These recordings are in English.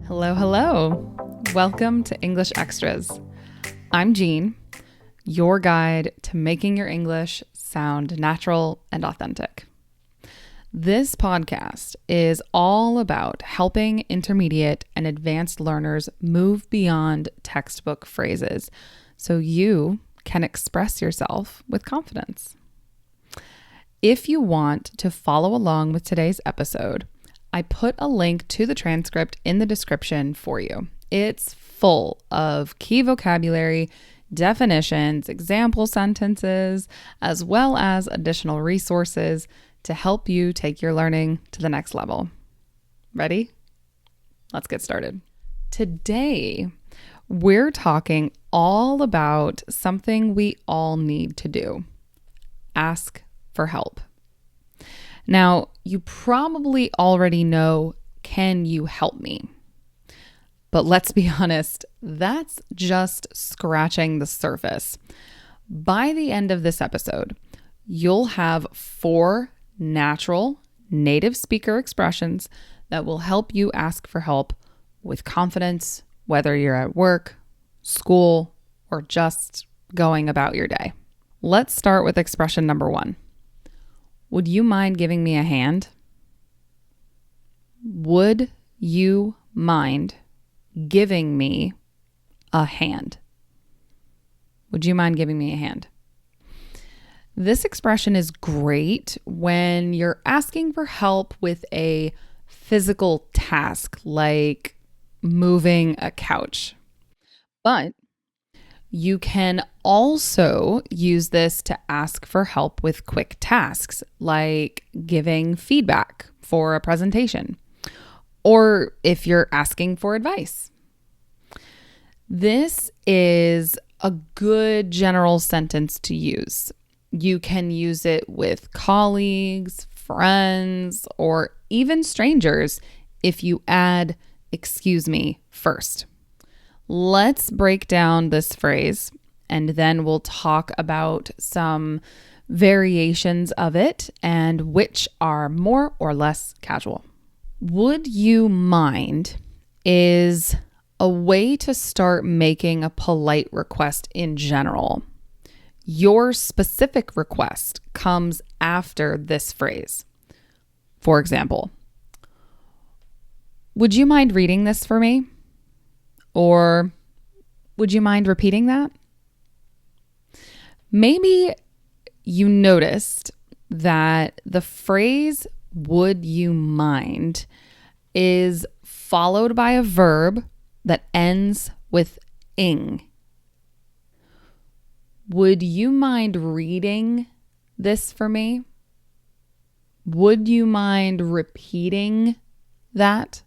Hello, hello. Welcome to English Extras. I'm Jean, your guide to making your English sound natural and authentic. This podcast is all about helping intermediate and advanced learners move beyond textbook phrases so you can express yourself with confidence. If you want to follow along with today's episode, I put a link to the transcript in the description for you. It's full of key vocabulary, definitions, example sentences, as well as additional resources to help you take your learning to the next level. Ready? Let's get started. Today, we're talking all about something we all need to do. Ask for help. Now, you probably already know, can you help me? But let's be honest, that's just scratching the surface. By the end of this episode, you'll have 4 natural native speaker expressions that will help you ask for help with confidence, whether you're at work, school, or just going about your day. Let's start with expression number 1. Would you mind giving me a hand? Would you mind giving me a hand? Would you mind giving me a hand? This expression is great when you're asking for help with a physical task like moving a couch. But you can also use this to ask for help with quick tasks like giving feedback for a presentation, or if you're asking for advice. This is a good general sentence to use. You can use it with colleagues, friends, or even strangers if you add "excuse me" first. Let's break down this phrase, and then we'll talk about some variations of it and which are more or less casual. Would you mind is a way to start making a polite request in general. Your specific request comes after this phrase. For example, would you mind reading this for me? Or would you mind repeating that? Maybe you noticed that the phrase "would you mind" is followed by a verb that ends with "ing." Would you mind reading this for me? Would you mind repeating that?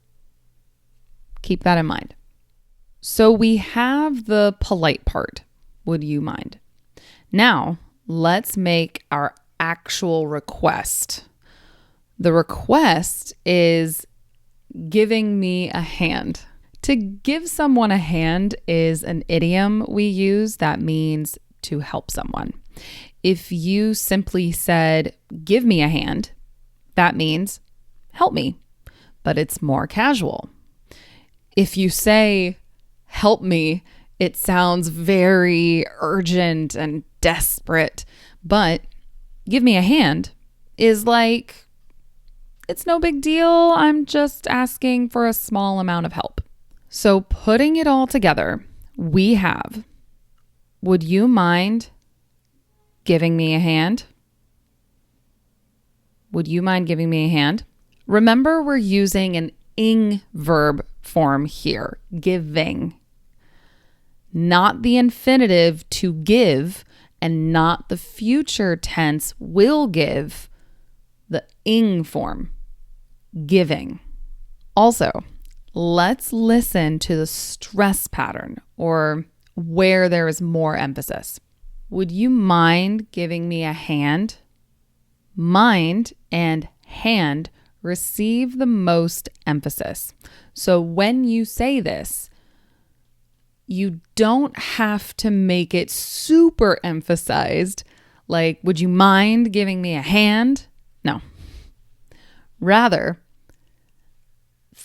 Keep that in mind. So we have the polite part, would you mind? Now, let's make our actual request. The request is giving me a hand. To give someone a hand is an idiom we use that means to help someone. If you simply said, "give me a hand," that means help me, but it's more casual. If you say, "help me," it sounds very urgent and desperate, but "give me a hand" is like, it's no big deal, I'm just asking for a small amount of help. So putting it all together, we have, would you mind giving me a hand? Would you mind giving me a hand? Remember, we're using an ing verb form here, giving. Not the infinitive "to give" and not the future tense "will give," the ing form, giving. Also, let's listen to the stress pattern or where there is more emphasis. Would you mind giving me a hand? Mind and hand receive the most emphasis. So when you say this, you don't have to make it super emphasized, like, would you mind giving me a hand? No. Rather,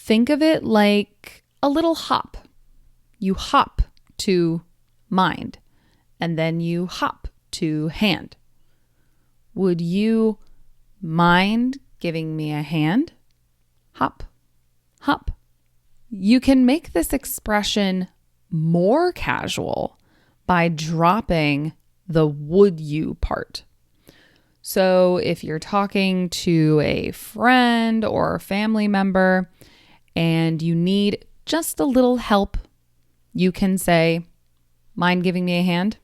think of it like a little hop. You hop to mind, and then you hop to hand. Would you mind giving me a hand? Hop, hop. You can make this expression more casual by dropping the would you part. So if you're talking to a friend or a family member and you need just a little help, you can say, mind giving me a hand?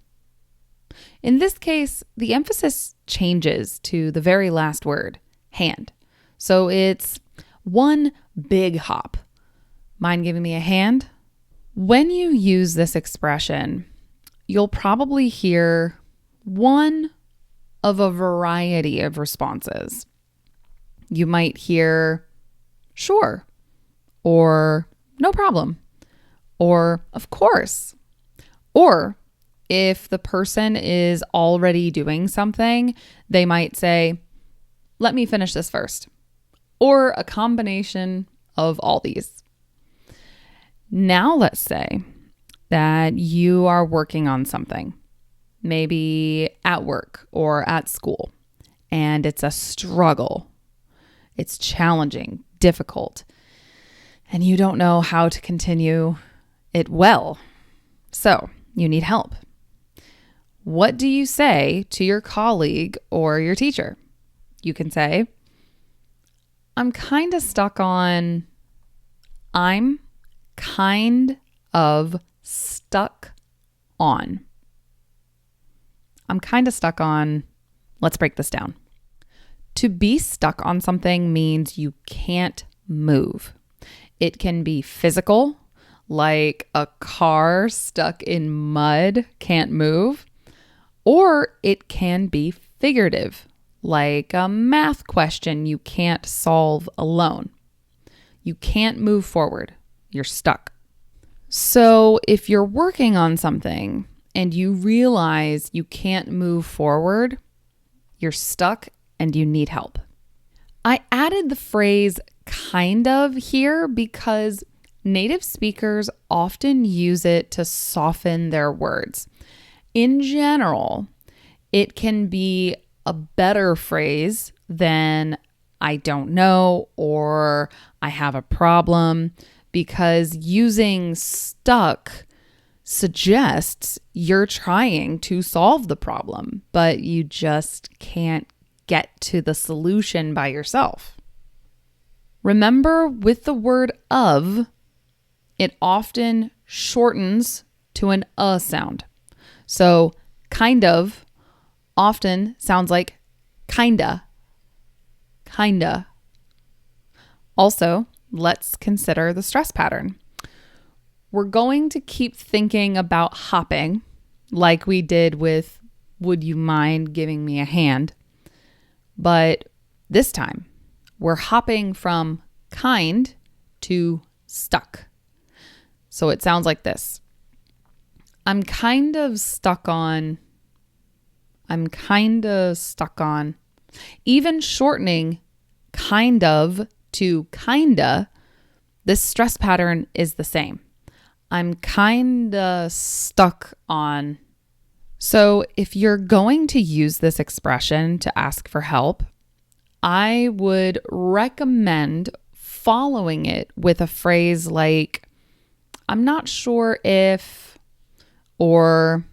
In this case, the emphasis changes to the very last word, hand. So it's one big hop. Mind giving me a hand? When you use this expression, you'll probably hear one of a variety of responses. You might hear, sure, or no problem, or of course, or if the person is already doing something, they might say, let me finish this first, or a combination of all these. Now let's say that you are working on something, maybe at work or at school, and it's a struggle. It's challenging, difficult, and you don't know how to continue it well. So you need help. What do you say to your colleague or your teacher? You can say, I'm kind of stuck on, I'm kind of stuck on. I'm kind of stuck on, let's break this down. To be stuck on something means you can't move. It can be physical, like a car stuck in mud can't move, or it can be figurative, like a math question you can't solve alone. You can't move forward. You're stuck. So if you're working on something and you realize you can't move forward, you're stuck and you need help. I added the phrase kind of here because native speakers often use it to soften their words. In general, it can be a better phrase than I don't know or I have a problem, because using stuck suggests you're trying to solve the problem, but you just can't get to the solution by yourself. Remember, with the word of, it often shortens to an sound. So kind of often sounds like kinda. Also, let's consider the stress pattern. We're going to keep thinking about hopping like we did with would you mind giving me a hand? But this time, we're hopping from kind to stuck. So it sounds like this. I'm kind of stuck on. Even shortening kind of to kinda, this stress pattern is the same. I'm kinda stuck on. So if you're going to use this expression to ask for help, I would recommend following it with a phrase like, I'm not sure if, or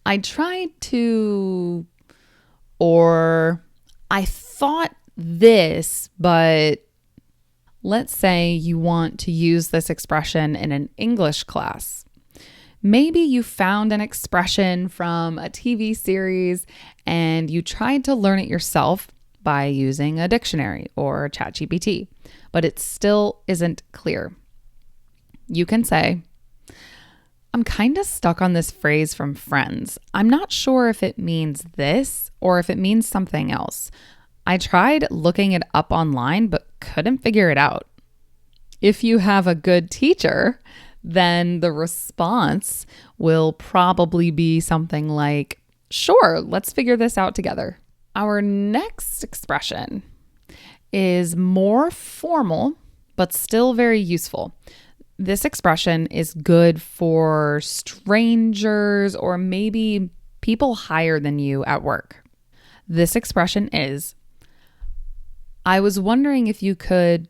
I tried to, or I thought this, but let's say you want to use this expression in an English class. Maybe you found an expression from a TV series and you tried to learn it yourself by using a dictionary or ChatGPT, but it still isn't clear. You can say, I'm kind of stuck on this phrase from Friends. I'm not sure if it means this or if it means something else. I tried looking it up online, but couldn't figure it out. If you have a good teacher, then the response will probably be something like, sure, let's figure this out together. Our next expression is more formal, but still very useful. This expression is good for strangers or maybe people higher than you at work. This expression is, I was wondering if you could.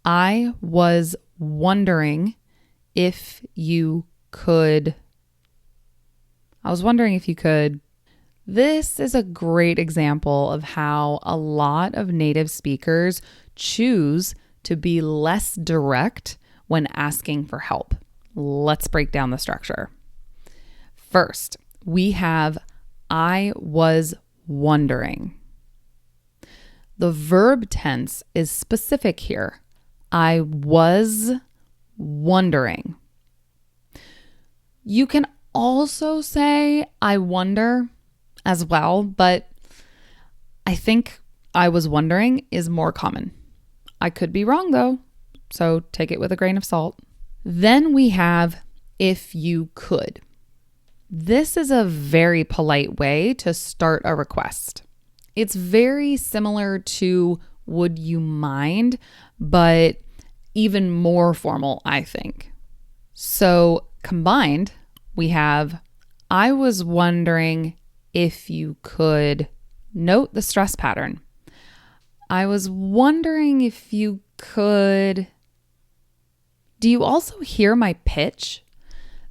I was wondering if you could. I was wondering if you could. This is a great example of how a lot of native speakers choose to be less direct when asking for help. Let's break down the structure. First, we have I was wondering. The verb tense is specific here. I was wondering. You can also say I wonder as well, but I think I was wondering is more common. I could be wrong though, so take it with a grain of salt. Then we have if you could. This is a very polite way to start a request. It's very similar to would you mind, but even more formal, I think. So combined, we have I was wondering if you could. Note the stress pattern. I was wondering if you could. Do you also hear my pitch?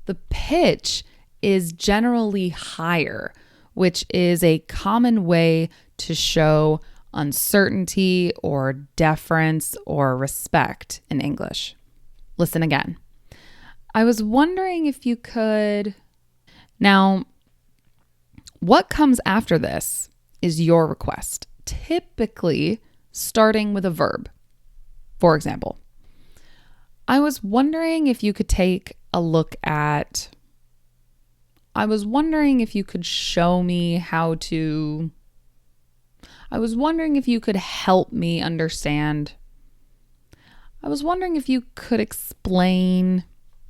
The pitch is generally higher, which is a common way to show uncertainty or deference or respect in English. Listen again. I was wondering if you could. Now, what comes after this is your request, typically starting with a verb. For example, I was wondering if you could take a look at. I was wondering if you could show me how to. I was wondering if you could help me understand. I was wondering if you could explain.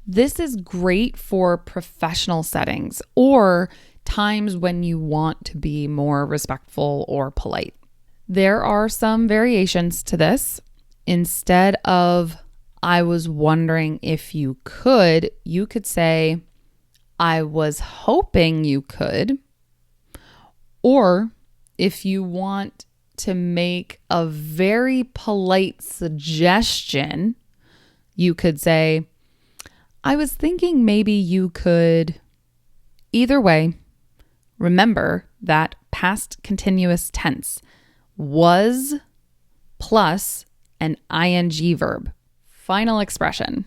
This is great for professional settings or times when you want to be more respectful or polite. There are some variations to this. Instead of I was wondering if you could say I was hoping you could. Or if you want to make a very polite suggestion, you could say I was thinking maybe you could. Either way, remember that past continuous tense was plus an ing verb. Final expression.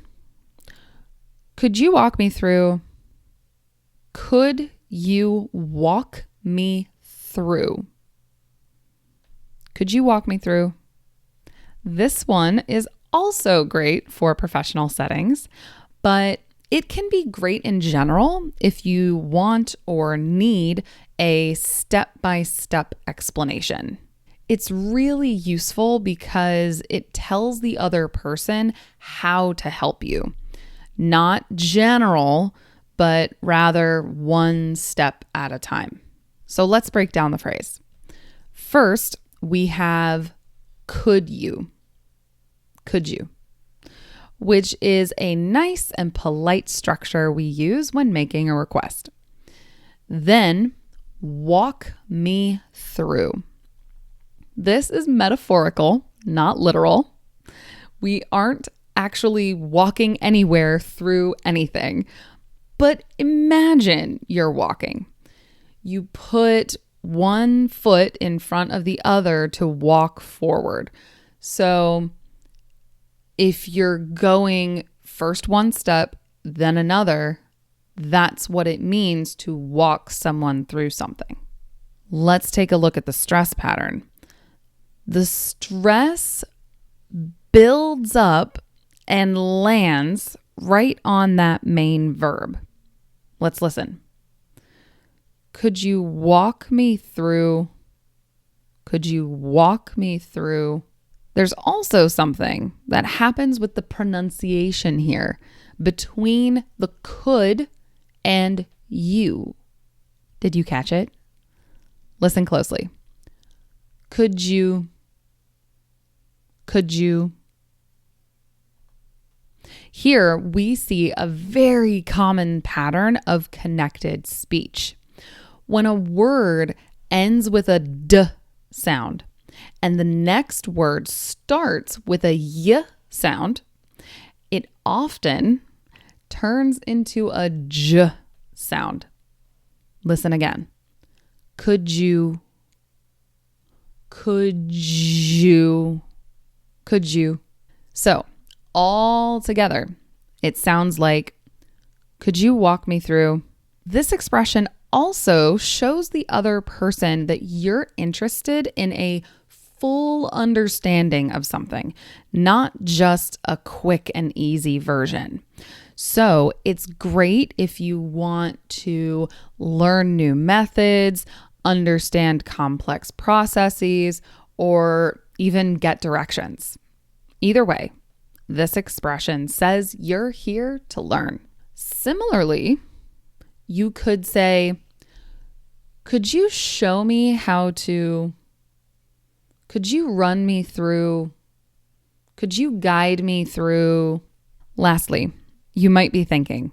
Could you walk me through? Could you walk me through? Could you walk me through? This one is also great for professional settings, but it can be great in general if you want or need a step-by-step explanation. It's really useful because it tells the other person how to help you. Not general, but rather one step at a time. So let's break down the phrase. First, we have could you? Could you? Which is a nice and polite structure we use when making a request. Then, walk me through. This is metaphorical, not literal. We aren't actually walking anywhere through anything. But imagine you're walking. You put one foot in front of the other to walk forward. So if you're going first one step, then another, that's what it means to walk someone through something. Let's take a look at the stress pattern. The stress builds up and lands right on that main verb. Let's listen. Could you walk me through? Could you walk me through? There's also something that happens with the pronunciation here between the could and you. Did you catch it? Listen closely. Could you? Here we see a very common pattern of connected speech. When a word ends with a D sound and the next word starts with a Y sound, it often turns into a J sound. Listen again. Could you? So, all together, it sounds like, could you walk me through? This expression also shows the other person that you're interested in a full understanding of something, not just a quick and easy version. So it's great if you want to learn new methods, understand complex processes, or even get directions. Either way, this expression says you're here to learn. Similarly, you could say, could you show me how to? Could you run me through? Could you guide me through? Lastly, you might be thinking,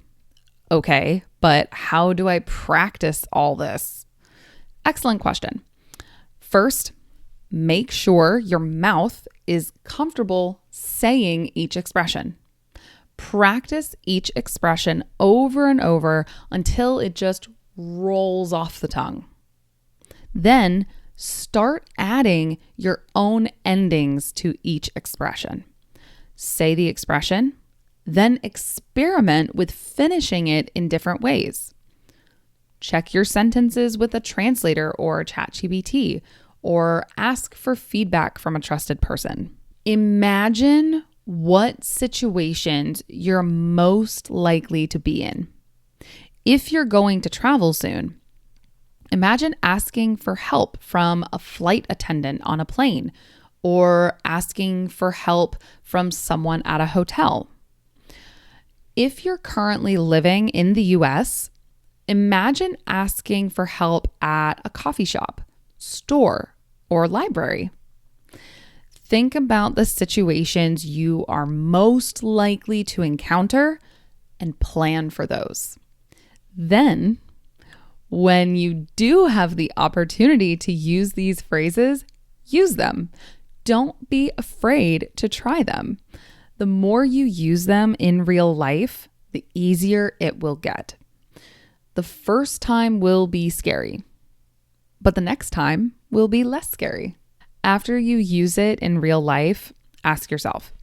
okay, but how do I practice all this? Excellent question. First, make sure your mouth is comfortable saying each expression. Practice each expression over and over until it just rolls off the tongue. Then start adding your own endings to each expression. Say the expression, then experiment with finishing it in different ways. Check your sentences with a translator or ChatGPT, or ask for feedback from a trusted person. Imagine what situations you're most likely to be in. If you're going to travel soon, imagine asking for help from a flight attendant on a plane, or asking for help from someone at a hotel. If you're currently living in the US, imagine asking for help at a coffee shop, store, or library. Think about the situations you are most likely to encounter and plan for those. Then, when you do have the opportunity to use these phrases, use them. Don't be afraid to try them. The more you use them in real life, the easier it will get. The first time will be scary, but the next time will be less scary. After you use it in real life, ask yourself,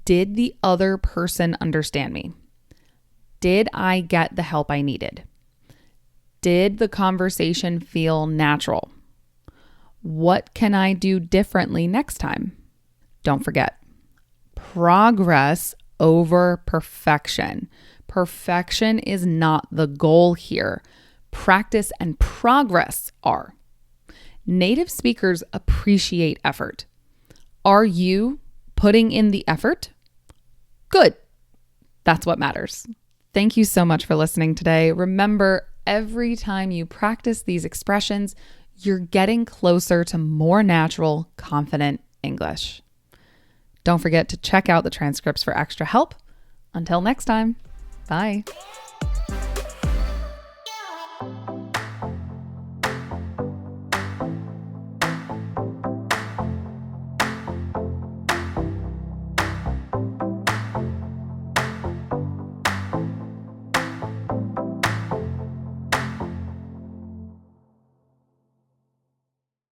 did the other person understand me? Did I get the help I needed? Did the conversation feel natural? What can I do differently next time? Don't forget, progress over perfection. Perfection is not the goal here. Practice and progress are. Native speakers appreciate effort. Are you putting in the effort? Good. That's what matters. Thank you so much for listening today. Remember, every time you practice these expressions, you're getting closer to more natural, confident English. Don't forget to check out the transcripts for extra help. Until next time, bye.